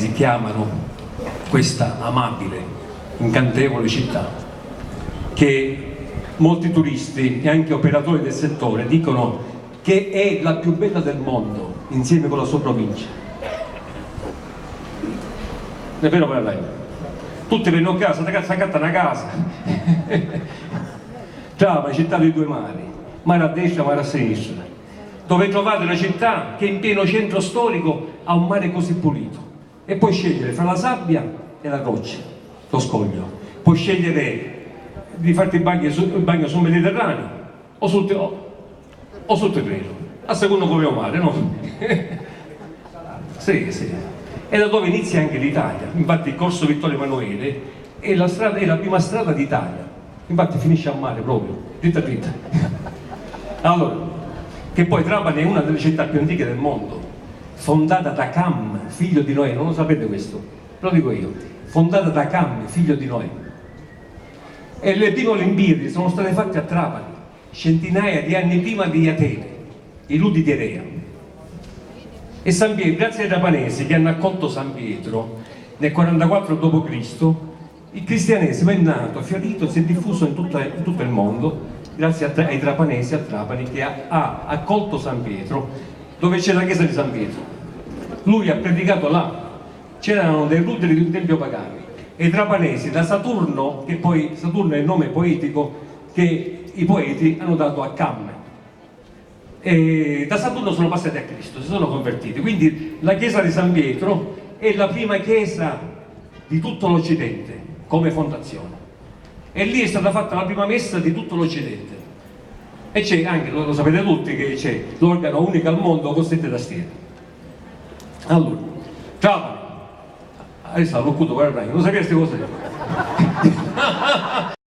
si chiamano questa amabile, incantevole città, che molti turisti e anche operatori del settore dicono che è la più bella del mondo insieme con la sua provincia. È vero per lei? Tutti vengono a casa, ragazzi, accatta una casa. Trapani, città dei due mari, mare a destra, mare a sinistra, dove trovate una città che in pieno centro storico ha un mare così pulito e puoi scegliere fra la sabbia e la roccia, lo scoglio. Puoi scegliere di farti il bagno sul Mediterraneo o sul Tirreno, a secondo come è mare, no? Sì, sì. E da dove inizia anche l'Italia. Infatti il corso Vittorio Emanuele è la prima strada d'Italia, infatti finisce a mare proprio, dritta dritta. Allora, che poi Trapani è una delle città più antiche del mondo, fondata da Cam, figlio di Noè. Non lo sapete questo? Lo dico io. Fondata da Cam, figlio di Noè. E le prime Olimpiadi sono state fatte a Trapani, centinaia di anni prima di Atene, i Ludi di Erea. E San Pietro, grazie ai trapanesi che hanno accolto San Pietro nel 44 d.C., il cristianesimo è nato, è fiorito, si è diffuso in tutto il mondo, grazie ai trapanesi, a Trapani, che ha accolto San Pietro, dove c'è la chiesa di San Pietro. Lui ha predicato là, c'erano dei ruderi di un tempio pagano, e i trapanesi, da Saturno, che poi Saturno è il nome poetico che i poeti hanno dato a Cam, e da Saturno sono passati a Cristo, si sono convertiti. Quindi la chiesa di San Pietro è la prima chiesa di tutto l'Occidente come fondazione, e lì è stata fatta la prima messa di tutto l'Occidente, e c'è anche, lo sapete tutti, che c'è l'organo unico al mondo con 7 tastiere. Allora, Trapani, adesso l'ho cuto, guarda, non sapete queste cose.